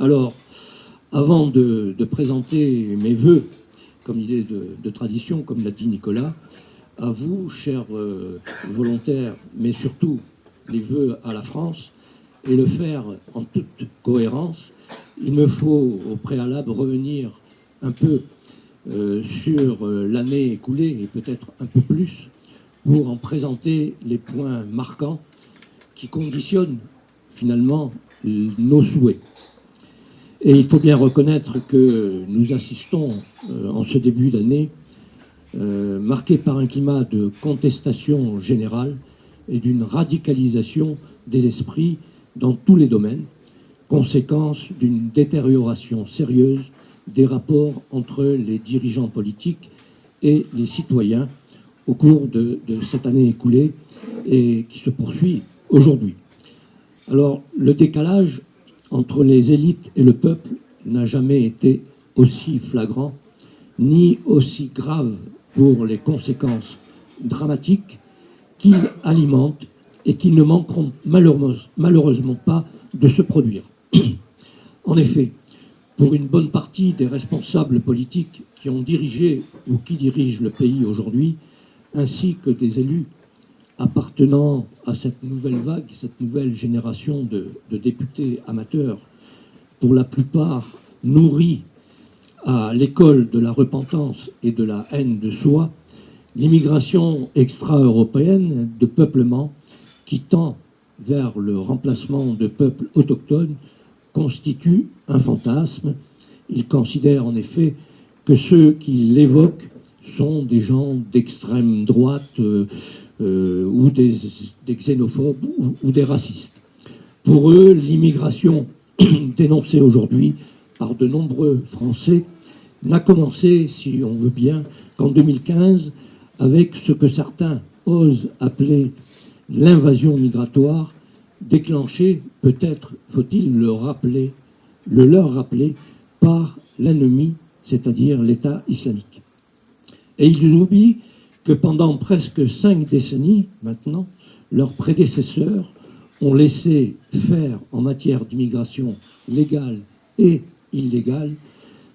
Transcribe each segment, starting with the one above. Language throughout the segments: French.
Alors, avant de présenter mes vœux, comme il est de tradition, comme l'a dit Nicolas, à vous, chers volontaires, mais surtout les vœux à la France, et le faire en toute cohérence, il me faut au préalable revenir un peu sur l'année écoulée, et peut-être un peu plus, pour en présenter les points marquants qui conditionnent finalement nos souhaits. Et il faut bien reconnaître que nous assistons en ce début d'année marqué par un climat de contestation générale et d'une radicalisation des esprits dans tous les domaines, conséquence d'une détérioration sérieuse des rapports entre les dirigeants politiques et les citoyens au cours de cette année écoulée et qui se poursuit aujourd'hui. Alors, le décalage entre les élites et le peuple n'a jamais été aussi flagrant, ni aussi grave pour les conséquences dramatiques qu'il alimente et qui ne manqueront malheureusement pas de se produire. En effet, pour une bonne partie des responsables politiques qui ont dirigé ou qui dirigent le pays aujourd'hui, ainsi que des élus appartenant à cette nouvelle vague, cette nouvelle génération de députés amateurs, pour la plupart nourris à l'école de la repentance et de la haine de soi, l'immigration extra-européenne de peuplement qui tend vers le remplacement de peuples autochtones constitue un fantasme. Il considère en effet que ceux qui l'évoquent sont des gens d'extrême droite ou des xénophobes ou des racistes. Pour eux, l'immigration dénoncée aujourd'hui par de nombreux Français n'a commencé, si on veut bien, qu'en 2015, avec ce que certains osent appeler l'invasion migratoire, déclenchée, peut-être faut-il le leur rappeler, par l'ennemi, c'est-à-dire l'État islamique. Et ils oublient que pendant presque 5 décennies, maintenant, leurs prédécesseurs ont laissé faire en matière d'immigration légale et illégale,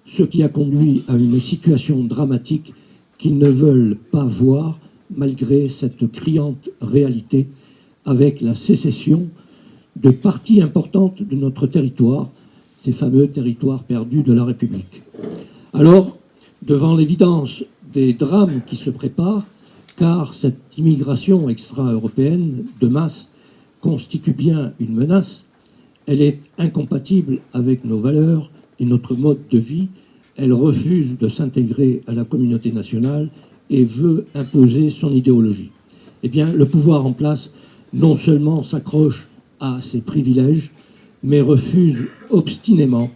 ce qui a conduit à une situation dramatique qu'ils ne veulent pas voir malgré cette criante réalité avec la sécession de parties importantes de notre territoire, ces fameux territoires perdus de la République. Alors, devant l'évidence des drames qui se préparent, car cette immigration extra-européenne de masse constitue bien une menace, elle est incompatible avec nos valeurs et notre mode de vie, elle refuse de s'intégrer à la communauté nationale et veut imposer son idéologie. Eh bien, le pouvoir en place non seulement s'accroche à ses privilèges, mais refuse obstinément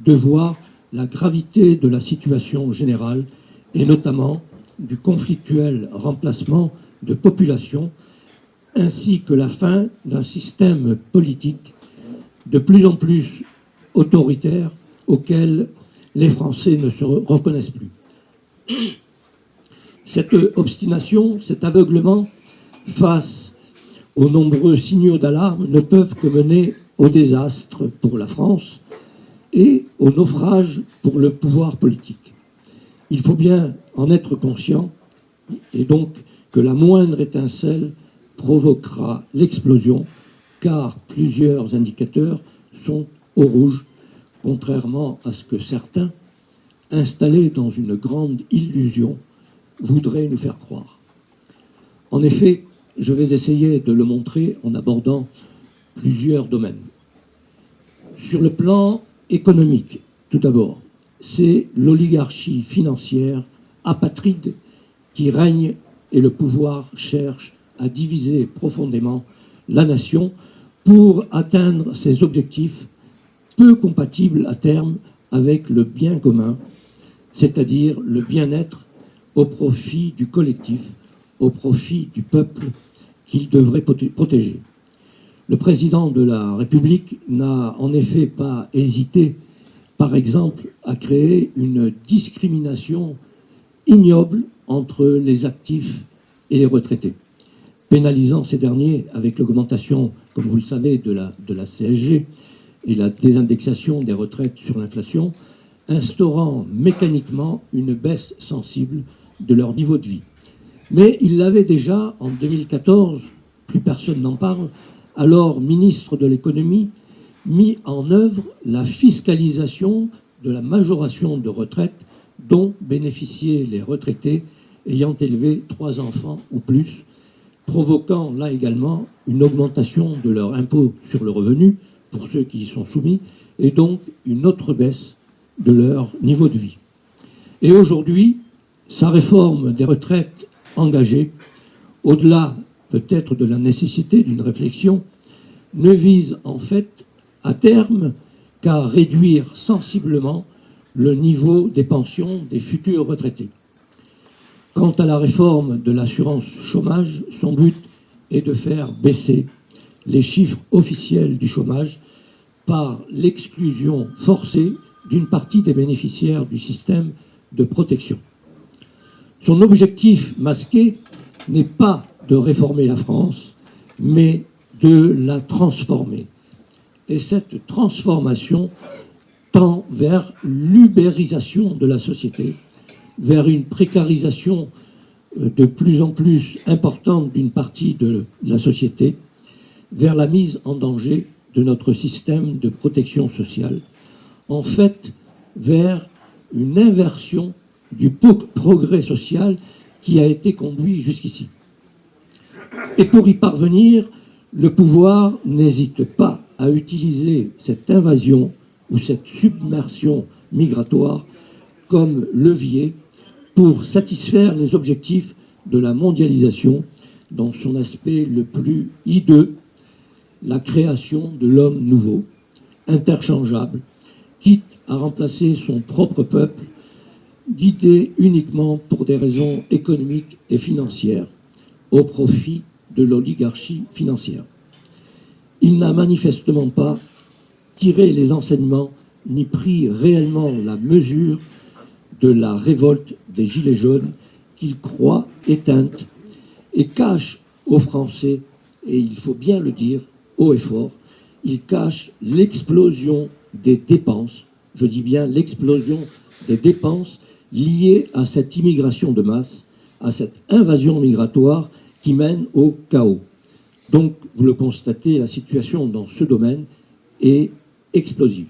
de voir la gravité de la situation générale et notamment du conflictuel remplacement de populations ainsi que la fin d'un système politique de plus en plus autoritaire auquel les Français ne se reconnaissent plus. Cette obstination, cet aveuglement face aux nombreux signaux d'alarme ne peuvent que mener au désastre pour la France et au naufrage pour le pouvoir politique. Il faut bien en être conscient et donc que la moindre étincelle provoquera l'explosion car plusieurs indicateurs sont au rouge, contrairement à ce que certains, installés dans une grande illusion, voudraient nous faire croire. En effet, je vais essayer de le montrer en abordant plusieurs domaines. Sur le plan économique, tout d'abord, c'est l'oligarchie financière apatride qui règne et le pouvoir cherche à diviser profondément la nation pour atteindre ses objectifs peu compatibles à terme avec le bien commun, c'est-à-dire le bien-être au profit du collectif, au profit du peuple qu'il devrait protéger. Le président de la République n'a en effet pas hésité, par exemple, à créer une discrimination ignoble entre les actifs et les retraités, pénalisant ces derniers avec l'augmentation, comme vous le savez, de la CSG, et la désindexation des retraites sur l'inflation, instaurant mécaniquement une baisse sensible de leur niveau de vie. Mais il l'avait déjà en 2014, plus personne n'en parle, alors ministre de l'économie, mis en œuvre la fiscalisation de la majoration de retraite dont bénéficiaient les retraités ayant élevé 3 enfants ou plus, provoquant là également une augmentation de leur impôt sur le revenu pour ceux qui y sont soumis, et donc une autre baisse de leur niveau de vie. Et aujourd'hui, sa réforme des retraites engagée, au-delà peut-être de la nécessité d'une réflexion, ne vise en fait à terme qu'à réduire sensiblement le niveau des pensions des futurs retraités. Quant à la réforme de l'assurance chômage, son but est de faire baisser les chiffres officiels du chômage par l'exclusion forcée d'une partie des bénéficiaires du système de protection. Son objectif masqué n'est pas de réformer la France, mais de la transformer. Et cette transformation tend vers l'ubérisation de la société, vers une précarisation de plus en plus importante d'une partie de la société, vers la mise en danger de notre système de protection sociale, en fait vers une inversion du progrès social qui a été conduit jusqu'ici. Et pour y parvenir, le pouvoir n'hésite pas à utiliser cette invasion ou cette submersion migratoire comme levier pour satisfaire les objectifs de la mondialisation dans son aspect le plus hideux, la création de l'homme nouveau, interchangeable, quitte à remplacer son propre peuple, guidé uniquement pour des raisons économiques et financières, au profit de l'oligarchie financière. Il n'a manifestement pas tiré les enseignements ni pris réellement la mesure de la révolte des Gilets jaunes qu'il croit éteinte et cache aux Français, et il faut bien le dire haut et fort, il cache l'explosion des dépenses, je dis bien l'explosion des dépenses liées à cette immigration de masse, à cette invasion migratoire qui mène au chaos. Donc, vous le constatez, la situation dans ce domaine est explosive.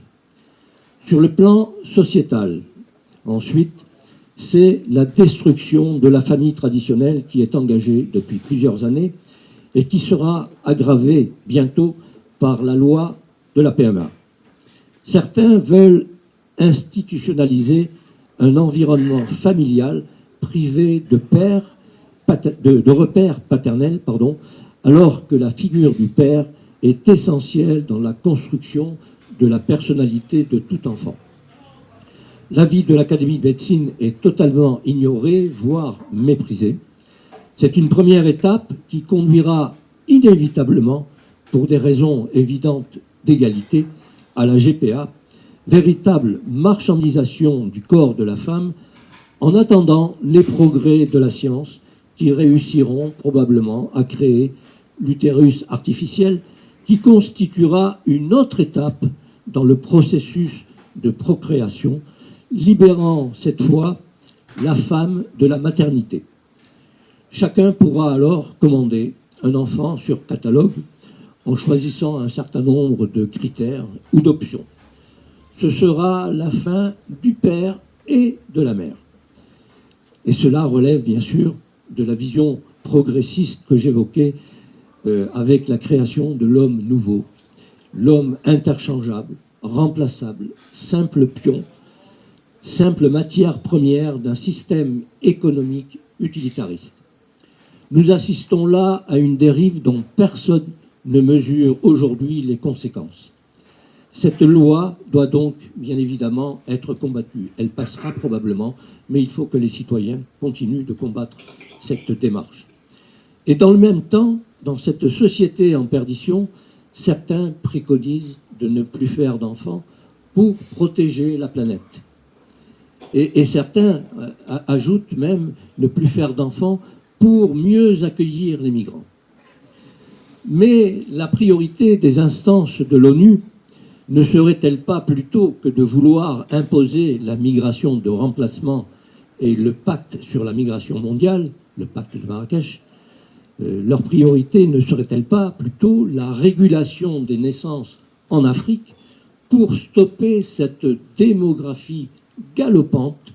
Sur le plan sociétal, ensuite, c'est la destruction de la famille traditionnelle qui est engagée depuis plusieurs années et qui sera aggravée bientôt par la loi de la PMA. Certains veulent institutionnaliser un environnement familial privé de repères paternels, alors que la figure du père est essentielle dans la construction de la personnalité de tout enfant. L'avis de l'Académie de médecine est totalement ignoré, voire méprisé. C'est une première étape qui conduira inévitablement, pour des raisons évidentes d'égalité, à la GPA, véritable marchandisation du corps de la femme, en attendant les progrès de la science qui réussiront probablement à créer l'utérus artificiel, qui constituera une autre étape dans le processus de procréation, libérant cette fois la femme de la maternité. Chacun pourra alors commander un enfant sur catalogue en choisissant un certain nombre de critères ou d'options. Ce sera la fin du père et de la mère. Et cela relève bien sûr de la vision progressiste que j'évoquais avec la création de l'homme nouveau, l'homme interchangeable, remplaçable, simple pion, simple matière première d'un système économique utilitariste. Nous assistons là à une dérive dont personne ne mesure aujourd'hui les conséquences. Cette loi doit donc, bien évidemment, être combattue. Elle passera probablement, mais il faut que les citoyens continuent de combattre cette démarche. Et dans le même temps, dans cette société en perdition, certains préconisent de ne plus faire d'enfants pour protéger la planète. Et certains ajoutent même ne plus faire d'enfants pour mieux accueillir les migrants. Mais la priorité des instances de l'ONU ne serait-elle pas plutôt que de vouloir imposer la migration de remplacement et le pacte sur la migration mondiale, le pacte de Marrakech, leur priorité ne serait-elle pas plutôt la régulation des naissances en Afrique pour stopper cette démographie galopante,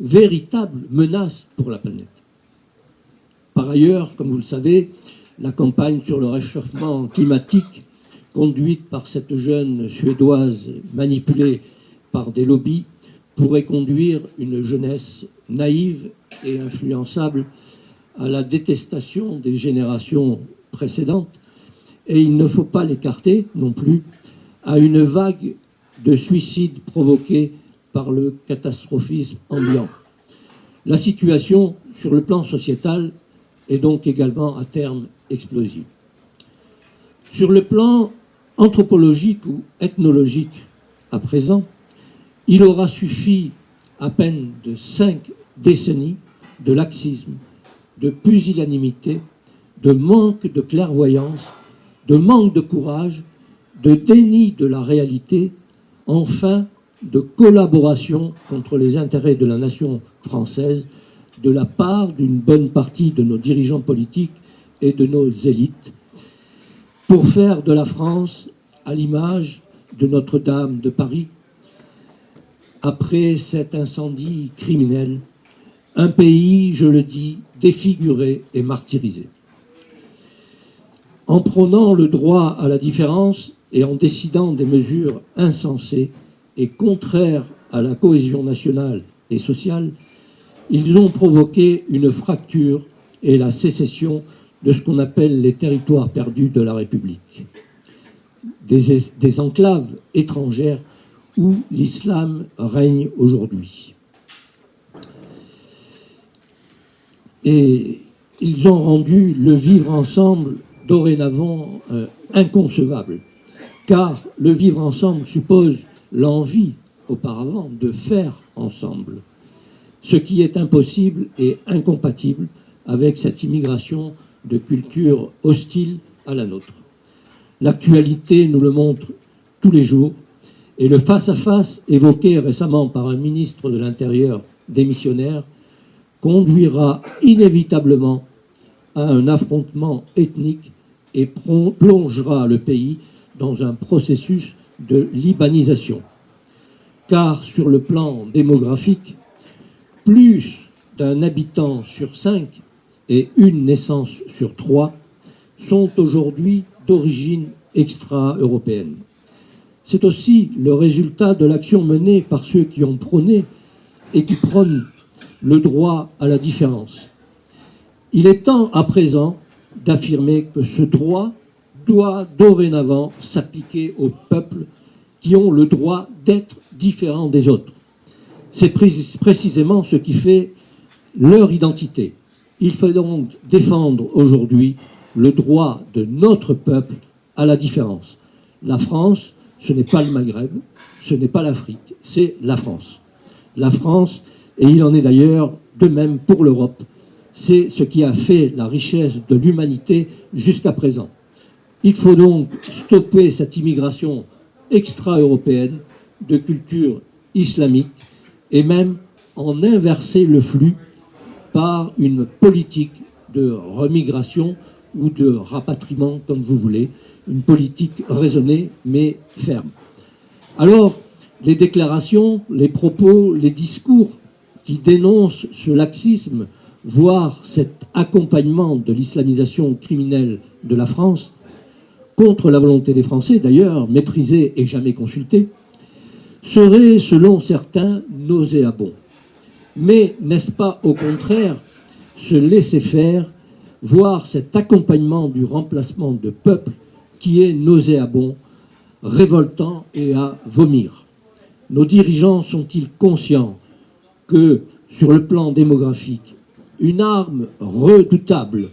véritable menace pour la planète? Par ailleurs, comme vous le savez, la campagne sur le réchauffement climatique conduite par cette jeune Suédoise manipulée par des lobbies pourrait conduire une jeunesse naïve et influençable à la détestation des générations précédentes, et il ne faut pas l'écarter non plus à une vague de suicides provoqués par le catastrophisme ambiant. La situation, sur le plan sociétal, est donc également à terme explosive. Sur le plan anthropologique ou ethnologique, à présent, il aura suffi à peine de 5 décennies de laxisme, de pusillanimité, de manque de clairvoyance, de manque de courage, de déni de la réalité, enfin de collaboration contre les intérêts de la nation française de la part d'une bonne partie de nos dirigeants politiques et de nos élites, pour faire de la France, à l'image de Notre-Dame de Paris, après cet incendie criminel, un pays, je le dis, défiguré et martyrisé. En prônant le droit à la différence et en décidant des mesures insensées et contraires à la cohésion nationale et sociale, ils ont provoqué une fracture et la sécession de ce qu'on appelle les territoires perdus de la République, des enclaves étrangères où l'islam règne aujourd'hui. Et ils ont rendu le vivre ensemble dorénavant inconcevable, car le vivre ensemble suppose l'envie auparavant de faire ensemble, ce qui est impossible et incompatible avec cette immigration de cultures hostiles à la nôtre. L'actualité nous le montre tous les jours, et le face-à-face évoqué récemment par un ministre de l'Intérieur démissionnaire conduira inévitablement à un affrontement ethnique et plongera le pays dans un processus de libanisation. Car sur le plan démographique, plus d'un habitant sur 5 et une naissance sur 3 sont aujourd'hui d'origine extra-européenne. C'est aussi le résultat de l'action menée par ceux qui ont prôné et qui prônent le droit à la différence. Il est temps à présent d'affirmer que ce droit doit dorénavant s'appliquer aux peuples qui ont le droit d'être différents des autres. C'est précisément ce qui fait leur identité. Il faut donc défendre aujourd'hui le droit de notre peuple à la différence. La France, ce n'est pas le Maghreb, ce n'est pas l'Afrique, c'est la France. La France, et il en est d'ailleurs de même pour l'Europe, c'est ce qui a fait la richesse de l'humanité jusqu'à présent. Il faut donc stopper cette immigration extra-européenne de culture islamique et même en inverser le flux par une politique de remigration ou de rapatriement, comme vous voulez, une politique raisonnée mais ferme. Alors, les déclarations, les propos, les discours qui dénoncent ce laxisme, voire cet accompagnement de l'islamisation criminelle de la France, contre la volonté des Français d'ailleurs, méprisés et jamais consultés, seraient, selon certains, nauséabonds. Mais n'est-ce pas au contraire se laisser faire, voire cet accompagnement du remplacement de peuple qui est nauséabond, révoltant et à vomir? Nos dirigeants sont-ils conscients que, sur le plan démographique, une arme redoutable,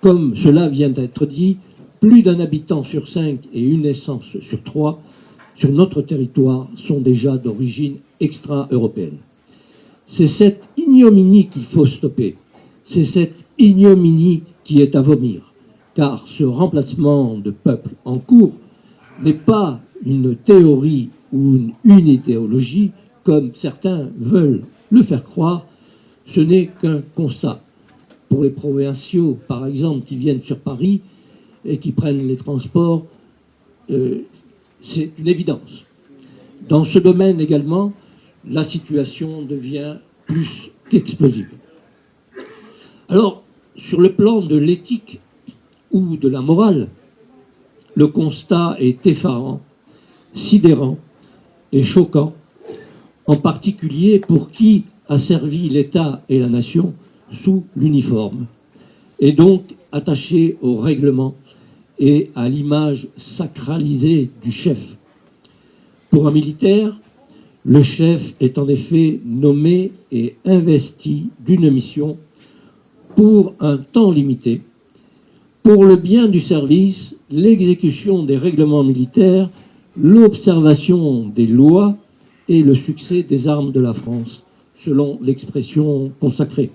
comme cela vient d'être dit, plus d'un habitant sur 5 et une naissance sur 3 sur notre territoire sont déjà d'origine extra-européenne. C'est cette ignominie qu'il faut stopper. C'est cette ignominie qui est à vomir. Car ce remplacement de peuple en cours n'est pas une théorie ou une idéologie, comme certains veulent le faire croire. Ce n'est qu'un constat. Pour les provinciaux, par exemple, qui viennent sur Paris et qui prennent les transports, c'est une évidence. Dans ce domaine également, la situation devient plus qu'explosive. Alors, sur le plan de l'éthique ou de la morale, le constat est effarant, sidérant et choquant, en particulier pour qui a servi l'État et la nation sous l'uniforme, et donc attaché au règlement et à l'image sacralisée du chef. Pour un militaire, le chef est en effet nommé et investi d'une mission pour un temps limité, pour le bien du service, l'exécution des règlements militaires, l'observation des lois et le succès des armes de la France, selon l'expression consacrée.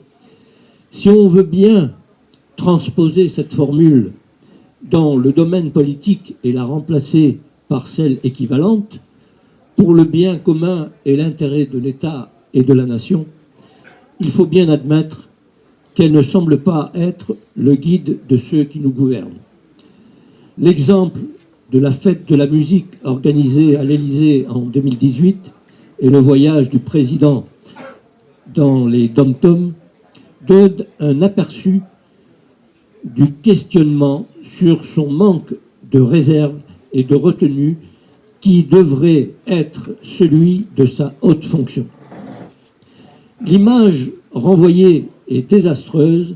Si on veut bien transposer cette formule dans le domaine politique et la remplacer par celle équivalente, pour le bien commun et l'intérêt de l'État et de la nation, il faut bien admettre qu'elle ne semble pas être le guide de ceux qui nous gouvernent. L'exemple de la fête de la musique organisée à l'Élysée en 2018 et le voyage du président dans les dom-toms donne un aperçu du questionnement sur son manque de réserve et de retenue qui devrait être celui de sa haute fonction. L'image renvoyée est désastreuse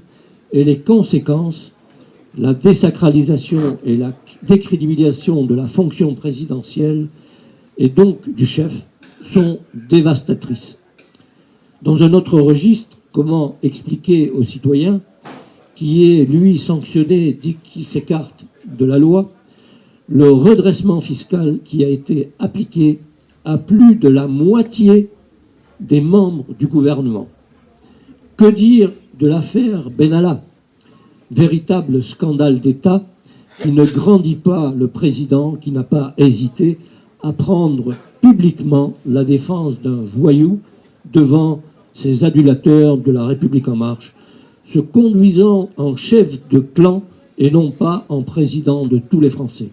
et les conséquences, la désacralisation et la décrédibilisation de la fonction présidentielle et donc du chef sont dévastatrices. Dans un autre registre, comment expliquer aux citoyens qui est, lui, sanctionné dès qu'il s'écarte de la loi, le redressement fiscal qui a été appliqué à plus de la moitié des membres du gouvernement? Que dire de l'affaire Benalla, véritable scandale d'État qui ne grandit pas le président, qui n'a pas hésité à prendre publiquement la défense d'un voyou devant ces adulateurs de la République en marche, se conduisant en chef de clan et non pas en président de tous les Français.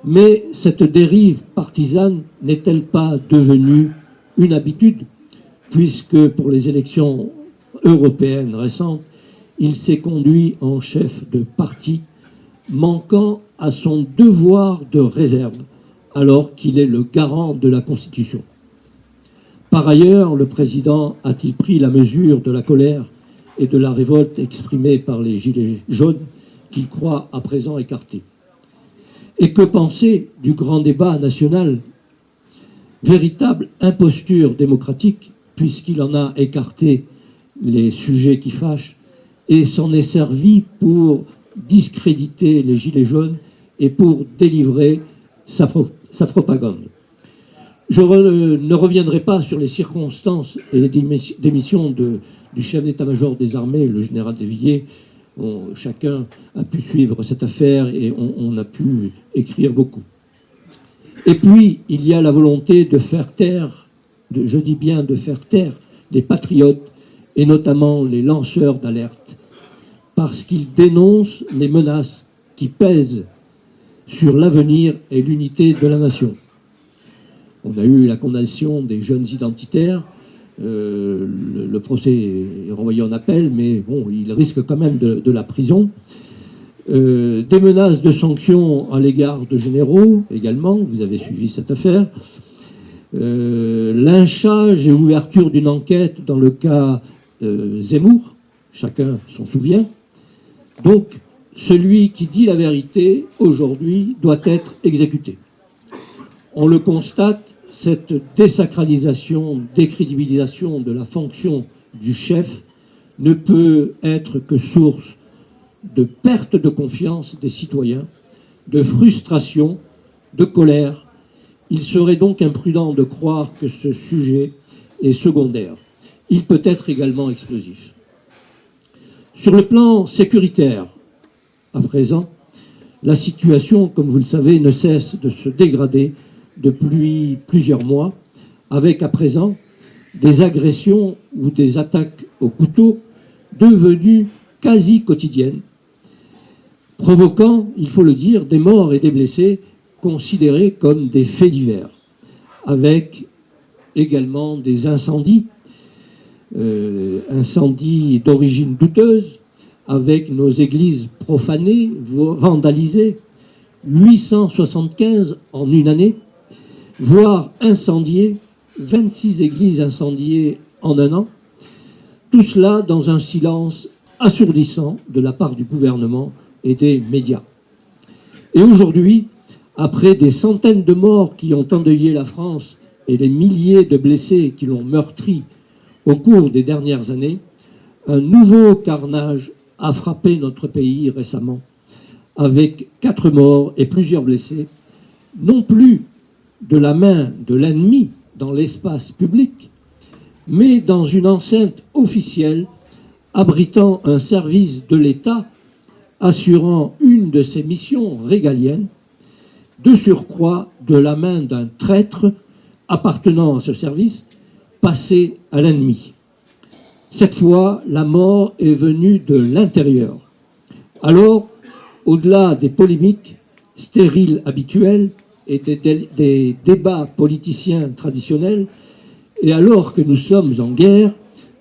Mais cette dérive partisane n'est-elle pas devenue une habitude, puisque pour les élections européennes récentes, il s'est conduit en chef de parti, manquant à son devoir de réserve, alors qu'il est le garant de la Constitution. Par ailleurs, le président a-t-il pris la mesure de la colère et de la révolte exprimée par les Gilets jaunes qu'il croit à présent écartés? Et que penser du grand débat national? Véritable imposture démocratique, puisqu'il en a écarté les sujets qui fâchent et s'en est servi pour discréditer les Gilets jaunes et pour délivrer sa propagande. Je ne reviendrai pas sur les circonstances et les démissions du chef d'état-major des armées, le général de Villiers. Chacun a pu suivre cette affaire et on a pu écrire beaucoup. Et puis, il y a la volonté de faire taire, je dis bien de faire taire, les patriotes et notamment les lanceurs d'alerte, parce qu'ils dénoncent les menaces qui pèsent sur l'avenir et l'unité de la nation. On a eu la condamnation des jeunes identitaires, le procès est renvoyé en appel, mais bon, il risque quand même de la prison. Des menaces de sanctions à l'égard de généraux également, vous avez suivi cette affaire. Lynchage et ouverture d'une enquête dans le cas Zemmour, chacun s'en souvient. Donc, celui qui dit la vérité, aujourd'hui, doit être exécuté. On le constate, cette désacralisation, décrédibilisation de la fonction du chef ne peut être que source de perte de confiance des citoyens, de frustration, de colère. Il serait donc imprudent de croire que ce sujet est secondaire. Il peut être également explosif. Sur le plan sécuritaire, à présent, La situation, comme vous le savez, ne cesse de se dégrader depuis plusieurs mois, avec à présent des agressions ou des attaques au couteau devenues quasi quotidiennes, provoquant, il faut le dire, des morts et des blessés considérés comme des faits divers, avec également des incendies, incendies d'origine douteuse, avec nos églises profanées, vandalisées, 875 en une année, voire incendiées, 26 églises incendiées en un an, tout cela dans un silence assourdissant de la part du gouvernement et des médias. Et aujourd'hui, après des centaines de morts qui ont endeuillé la France et des milliers de blessés qui l'ont meurtri au cours des dernières années, un nouveau carnage a frappé notre pays récemment, avec 4 morts et plusieurs blessés, non plus de la main de l'ennemi dans l'espace public, mais dans une enceinte officielle abritant un service de l'État assurant une de ses missions régaliennes, de surcroît de la main d'un traître appartenant à ce service, passé à l'ennemi. Cette fois, la mort est venue de l'intérieur. Alors, au-delà des polémiques stériles habituelles et des débats politiciens traditionnels, et alors que nous sommes en guerre,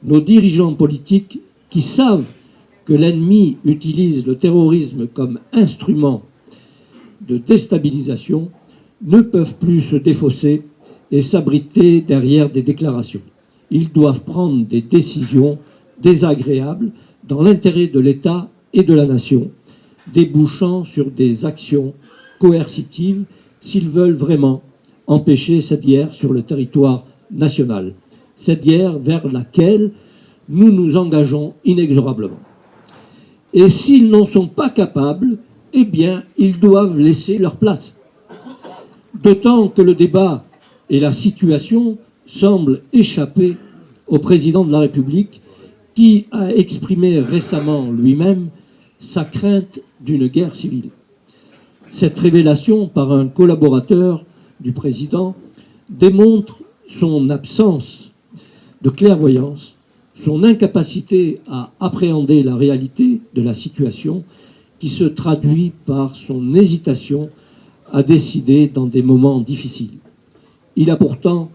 nos dirigeants politiques qui savent que l'ennemi utilise le terrorisme comme instrument de déstabilisation ne peuvent plus se défausser et s'abriter derrière des déclarations. Ils doivent prendre des décisions désagréables dans l'intérêt de l'État et de la nation, débouchant sur des actions coercitives s'ils veulent vraiment empêcher cette guerre sur le territoire national, cette guerre vers laquelle nous nous engageons inexorablement. Et s'ils n'en sont pas capables, eh bien, ils doivent laisser leur place. D'autant que le débat et la situation semblent échapper au président de la République qui a exprimé récemment lui-même sa crainte d'une guerre civile. Cette révélation par un collaborateur du président démontre son absence de clairvoyance, son incapacité à appréhender la réalité de la situation qui se traduit par son hésitation à décider dans des moments difficiles. Il a pourtant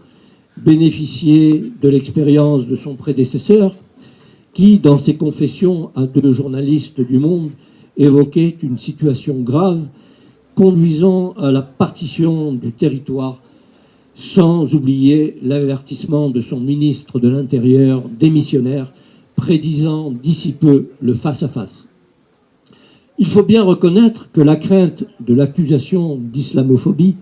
bénéficié de l'expérience de son prédécesseur qui, dans ses confessions à 2 journalistes du Monde, évoquait une situation grave conduisant à la partition du territoire, sans oublier l'avertissement de son ministre de l'Intérieur démissionnaire, prédisant d'ici peu le face-à-face. Il faut bien reconnaître que la crainte de l'accusation d'islamophobie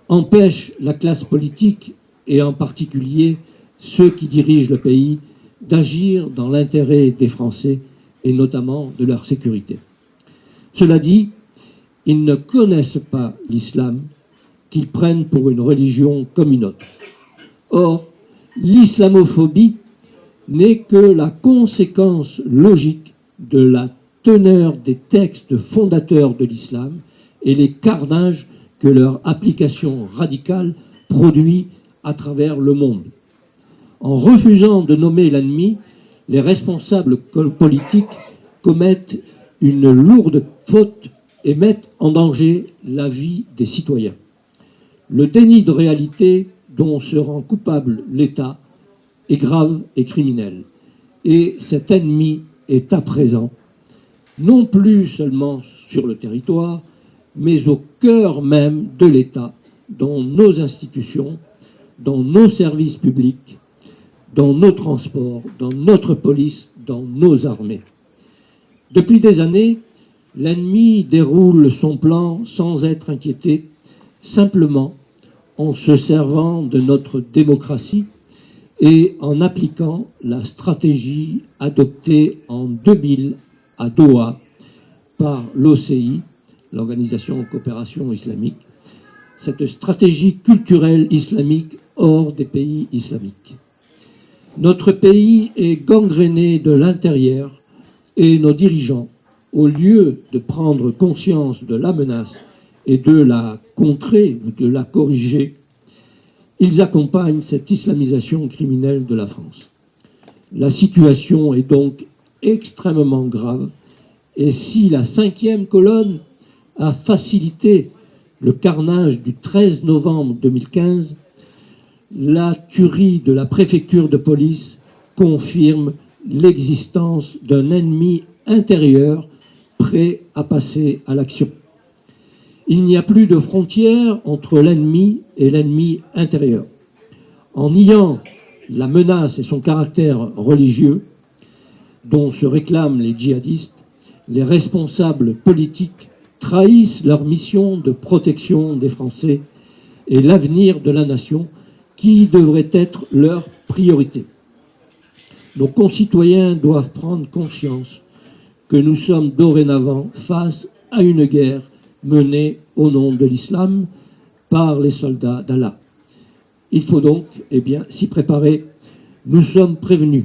empêche la classe politique, et en particulier ceux qui dirigent le pays, d'agir dans l'intérêt des Français et notamment de leur sécurité. Cela dit, ils ne connaissent pas l'islam, qu'ils prennent pour une religion comme une autre. Or, l'islamophobie n'est que la conséquence logique de la teneur des textes fondateurs de l'islam et les carnages que leur application radicale produit à travers le monde. En refusant de nommer l'ennemi, les responsables politiques commettent une lourde faute et mettent en danger la vie des citoyens. Le déni de réalité dont se rend coupable l'État est grave et criminel. Et cet ennemi est à présent, non plus seulement sur le territoire, mais au cœur même de l'État, dans nos institutions, dans nos services publics, dans nos transports, dans notre police, dans nos armées. Depuis des années, l'ennemi déroule son plan sans être inquiété, simplement en se servant de notre démocratie et en appliquant la stratégie adoptée en 2000 à Doha par l'OCI, l'Organisation de coopération islamique, cette stratégie culturelle islamique hors des pays islamiques. Notre pays est gangréné de l'intérieur et nos dirigeants, au lieu de prendre conscience de la menace et de la contrer ou de la corriger, ils accompagnent cette islamisation criminelle de la France. La situation est donc extrêmement grave, et si la 5e colonne a facilité le carnage du 13 novembre 2015, la tuerie de la préfecture de police confirme l'existence d'un ennemi intérieur prêt à passer à l'action. Il n'y a plus de frontière entre l'ennemi et l'ennemi intérieur. En niant la menace et son caractère religieux dont se réclament les djihadistes, les responsables politiques trahissent leur mission de protection des Français et l'avenir de la nation qui devrait être leur priorité. Nos concitoyens doivent prendre conscience que nous sommes dorénavant face à une guerre menée au nom de l'islam par les soldats d'Allah. Il faut donc s'y préparer. Nous sommes prévenus.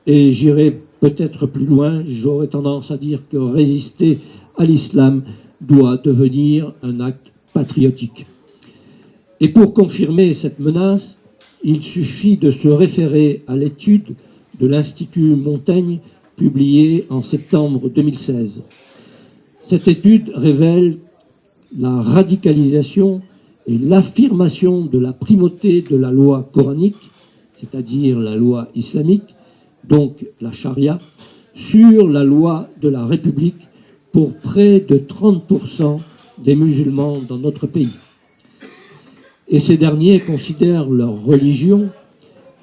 Et j'irai peut-être plus loin, j'aurais tendance à dire que résister à l'islam doit devenir un acte patriotique. Et pour confirmer cette menace, il suffit de se référer à l'étude de l'Institut Montaigne publiée en septembre 2016. Cette étude révèle la radicalisation et l'affirmation de la primauté de la loi coranique, c'est-à-dire la loi islamique, donc la charia, sur la loi de la République pour près de 30% des musulmans dans notre pays. Et ces derniers considèrent leur religion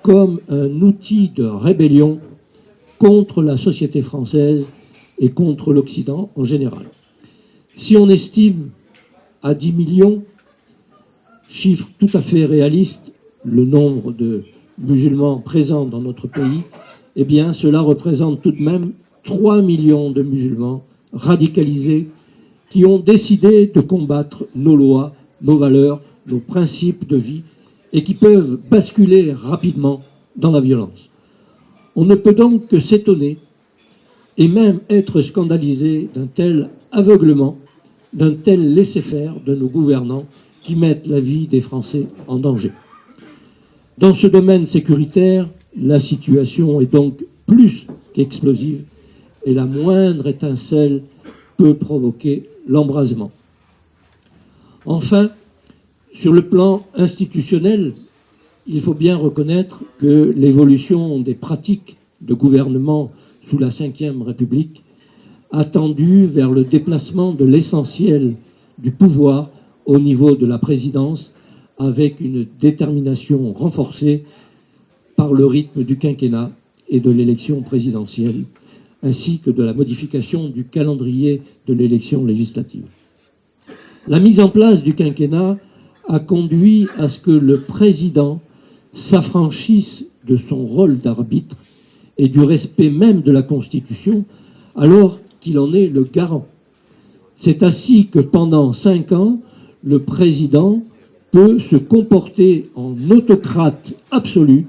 comme un outil de rébellion contre la société française et contre l'Occident en général. Si on estime à 10 millions, chiffre tout à fait réaliste, le nombre de musulmans présents dans notre pays, eh bien cela représente tout de même 3 millions de musulmans radicalisés qui ont décidé de combattre nos lois, nos valeurs, nos principes de vie et qui peuvent basculer rapidement dans la violence. On ne peut donc que s'étonner et même être scandalisé d'un tel aveuglement, d'un tel laisser-faire de nos gouvernants qui mettent la vie des Français en danger. Dans ce domaine sécuritaire, la situation est donc plus qu'explosive et la moindre étincelle peut provoquer l'embrasement. Enfin, sur le plan institutionnel, il faut bien reconnaître que l'évolution des pratiques de gouvernement sous la Ve République a tendu vers le déplacement de l'essentiel du pouvoir au niveau de la présidence avec une détermination renforcée par le rythme du quinquennat et de l'élection présidentielle, ainsi que de la modification du calendrier de l'élection législative. La mise en place du quinquennat a conduit à ce que le président s'affranchisse de son rôle d'arbitre et du respect même de la Constitution, alors qu'il en est le garant. C'est ainsi que pendant 5 ans, le président peut se comporter en autocrate absolu,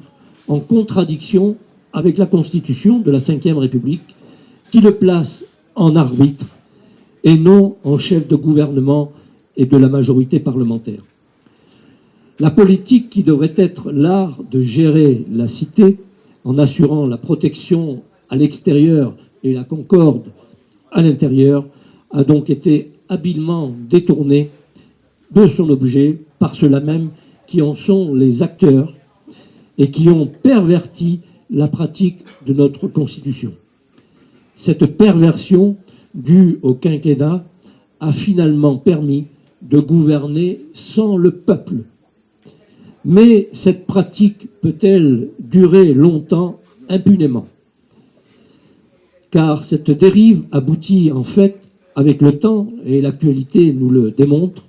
en contradiction avec la Constitution de la Ve République, qui le place en arbitre et non en chef de gouvernement et de la majorité parlementaire. La politique, qui devrait être l'art de gérer la cité en assurant la protection à l'extérieur et la concorde à l'intérieur, a donc été habilement détournée de son objet par ceux-là même qui en sont les acteurs et qui ont perverti la pratique de notre Constitution. Cette perversion due au quinquennat a finalement permis de gouverner sans le peuple. Mais cette pratique peut-elle durer longtemps impunément? Car cette dérive aboutit en fait, avec le temps, et l'actualité nous le démontre,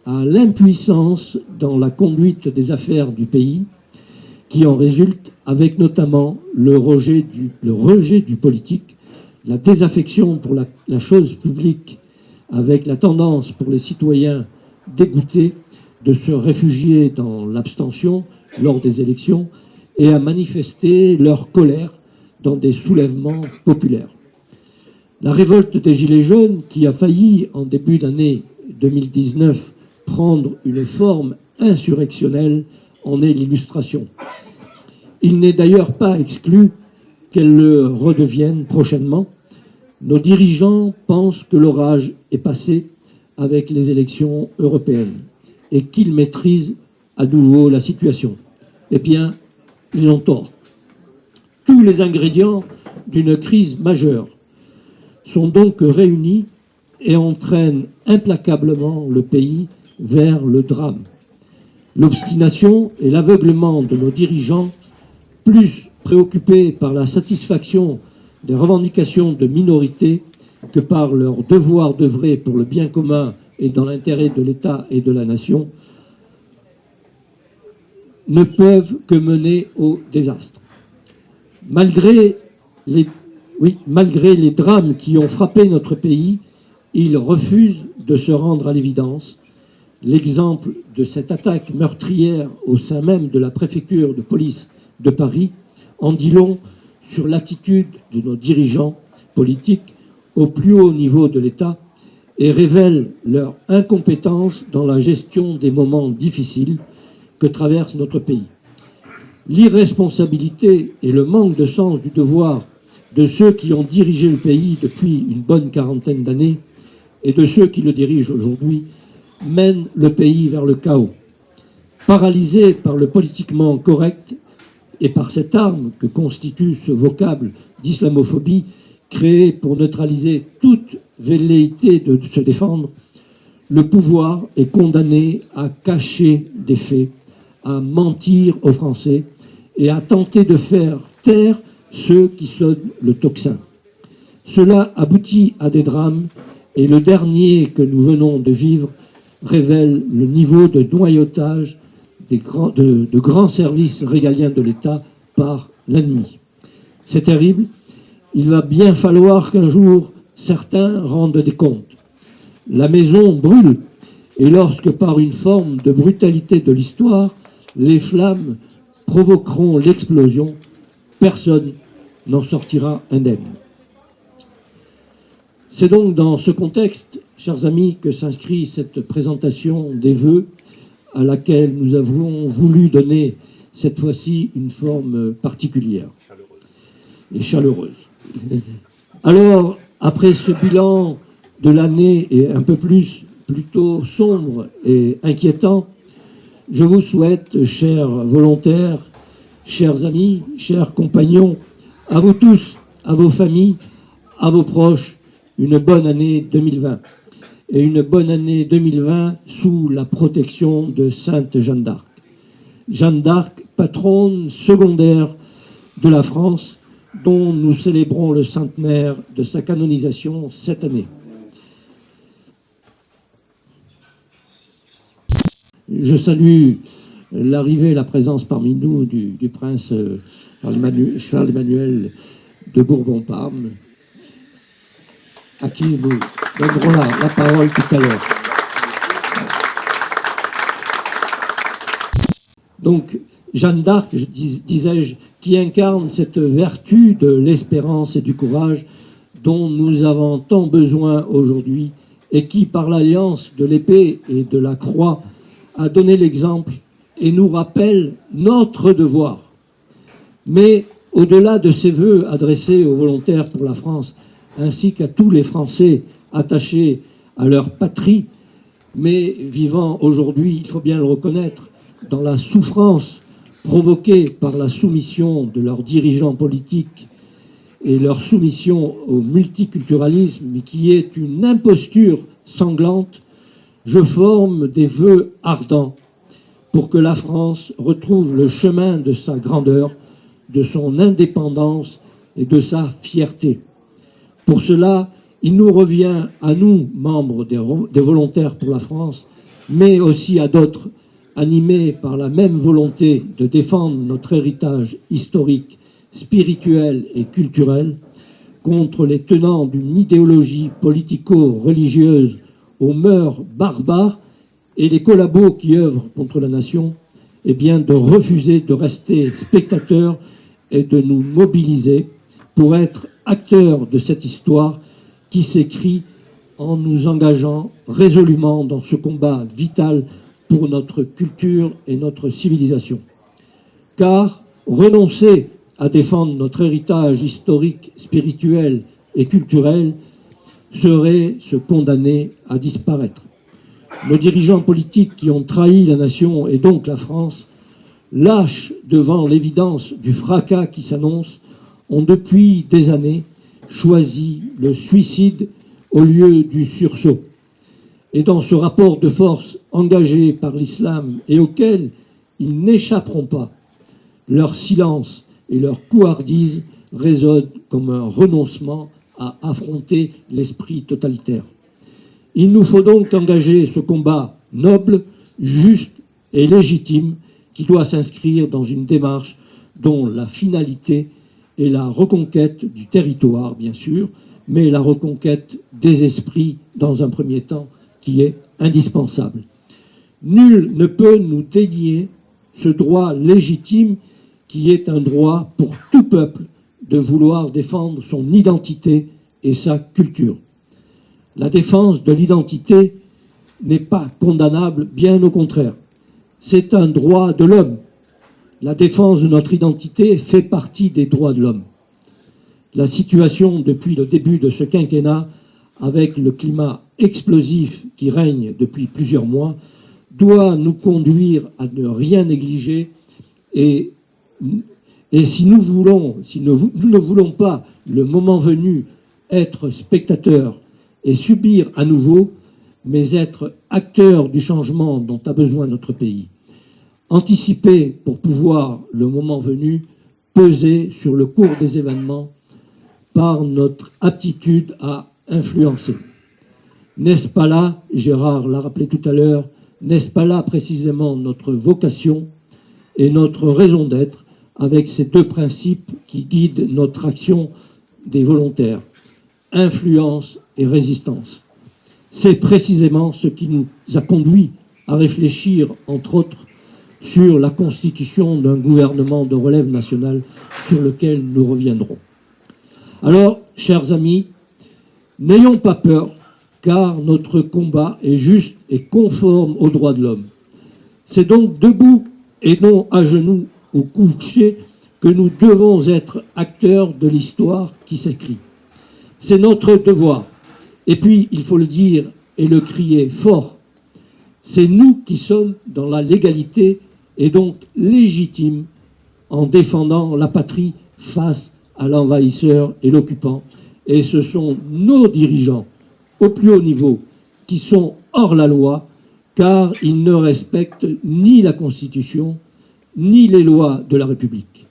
à l'impuissance dans la conduite des affaires du pays, qui en résulte avec notamment le rejet du politique, la désaffection pour la chose publique, avec la tendance pour les citoyens dégoûtés de se réfugier dans l'abstention lors des élections et à manifester leur colère dans des soulèvements populaires. La révolte des Gilets jaunes, qui a failli, en début d'année 2019, prendre une forme insurrectionnelle, en est l'illustration. Il n'est d'ailleurs pas exclu qu'elle le redevienne prochainement. Nos dirigeants pensent que l'orage est passé avec les élections européennes et qu'ils maîtrisent à nouveau la situation. Eh bien, ils ont tort. Tous les ingrédients d'une crise majeure sont donc réunis et entraînent implacablement le pays vers le drame. L'obstination et l'aveuglement de nos dirigeants, plus préoccupés par la satisfaction des revendications de minorités que par leur devoir d'œuvrer pour le bien commun et dans l'intérêt de l'État et de la nation, ne peuvent que mener au désastre. Malgré les drames qui ont frappé notre pays, ils refusent de se rendre à l'évidence. L'exemple de cette attaque meurtrière au sein même de la préfecture de police de Paris en dit long sur l'attitude de nos dirigeants politiques au plus haut niveau de l'État et révèle leur incompétence dans la gestion des moments difficiles que traverse notre pays. L'irresponsabilité et le manque de sens du devoir de ceux qui ont dirigé le pays depuis une bonne quarantaine d'années et de ceux qui le dirigent aujourd'hui mènent le pays vers le chaos. Paralysé par le politiquement correct et par cette arme que constitue ce vocable d'islamophobie créé pour neutraliser toute velléité de se défendre, le pouvoir est condamné à cacher des faits, à mentir aux Français et à tenter de faire taire ceux qui sonnent le tocsin. Cela aboutit à des drames et le dernier que nous venons de vivre révèle le niveau de noyautage de grands services régaliens de l'État par l'ennemi. C'est terrible. Il va bien falloir qu'un jour certains rendent des comptes. La maison brûle et lorsque par une forme de brutalité de l'histoire, les flammes provoqueront l'explosion, personne n'en sortira indemne. C'est donc dans ce contexte, chers amis, que s'inscrit cette présentation des vœux à laquelle nous avons voulu donner cette fois-ci une forme particulière et chaleureuse. Alors, après ce bilan de l'année et un peu plus plutôt sombre et inquiétant, je vous souhaite, chers volontaires, chers amis, chers compagnons, à vous tous, à vos familles, à vos proches, une bonne année 2020. Et une bonne année 2020 sous la protection de Sainte Jeanne d'Arc. Jeanne d'Arc, patronne secondaire de la France, dont nous célébrons le centenaire de sa canonisation cette année. Je salue l'arrivée et la présence parmi nous du prince Charles-Emmanuel de Bourbon-Parme, à qui nous donnerons la parole tout à l'heure. Donc, Jeanne d'Arc, disais-je, qui incarne cette vertu de l'espérance et du courage dont nous avons tant besoin aujourd'hui et qui, par l'alliance de l'épée et de la croix, a donné l'exemple et nous rappelle notre devoir. Mais au-delà de ces vœux adressés aux volontaires pour la France, ainsi qu'à tous les Français attachés à leur patrie, mais vivant aujourd'hui, il faut bien le reconnaître, dans la souffrance provoquée par la soumission de leurs dirigeants politiques et leur soumission au multiculturalisme, qui est une imposture sanglante, je forme des vœux ardents pour que la France retrouve le chemin de sa grandeur, de son indépendance et de sa fierté. Pour cela, il nous revient à nous, membres des volontaires pour la France, mais aussi à d'autres, animés par la même volonté de défendre notre héritage historique, spirituel et culturel, contre les tenants d'une idéologie politico-religieuse aux mœurs barbares et les collabos qui œuvrent contre la nation, eh bien de refuser de rester spectateurs et de nous mobiliser pour être acteurs de cette histoire qui s'écrit en nous engageant résolument dans ce combat vital pour notre culture et notre civilisation. Car renoncer à défendre notre héritage historique, spirituel et culturel serait se condamner à disparaître. Nos dirigeants politiques qui ont trahi la nation et donc la France, lâches devant l'évidence du fracas qui s'annonce, ont depuis des années choisi le suicide au lieu du sursaut. Et dans ce rapport de force engagé par l'islam et auquel ils n'échapperont pas, leur silence et leur couardise résonnent comme un renoncement à affronter l'esprit totalitaire. Il nous faut donc engager ce combat noble, juste et légitime qui doit s'inscrire dans une démarche dont la finalité est la reconquête du territoire, bien sûr, mais la reconquête des esprits dans un premier temps qui est indispensable. Nul ne peut nous dénier ce droit légitime qui est un droit pour tout peuple de vouloir défendre son identité et sa culture. La défense de l'identité n'est pas condamnable, bien au contraire. C'est un droit de l'homme. La défense de notre identité fait partie des droits de l'homme. La situation depuis le début de ce quinquennat, avec le climat explosif qui règne depuis plusieurs mois, doit nous conduire à ne rien négliger et si nous ne voulons pas, le moment venu, être spectateurs et subir à nouveau, mais être acteurs du changement dont a besoin notre pays. Anticiper pour pouvoir, le moment venu, peser sur le cours des événements par notre aptitude à influencer. N'est-ce pas là, Gérard l'a rappelé tout à l'heure, n'est-ce pas là précisément notre vocation et notre raison d'être avec ces deux principes qui guident notre action des volontaires, influence et résistance. C'est précisément ce qui nous a conduit à réfléchir, entre autres, sur la constitution d'un gouvernement de relève nationale sur lequel nous reviendrons. Alors, chers amis, n'ayons pas peur, car notre combat est juste et conforme aux droits de l'homme. C'est donc debout et non à genoux ou couché que nous devons être acteurs de l'histoire qui s'écrit. C'est notre devoir. Et puis, il faut le dire et le crier fort, c'est nous qui sommes dans la légalité et donc légitimes en défendant la patrie face à l'envahisseur et l'occupant. Et ce sont nos dirigeants au plus haut niveau qui sont hors la loi car ils ne respectent ni la Constitution ni les lois de la République.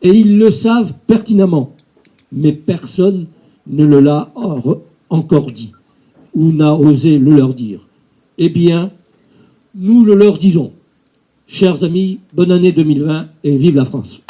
Et ils le savent pertinemment, mais personne ne le l'a encore dit ou n'a osé le leur dire. Eh bien, nous le leur disons. Chers amis, bonne année 2020 et vive la France.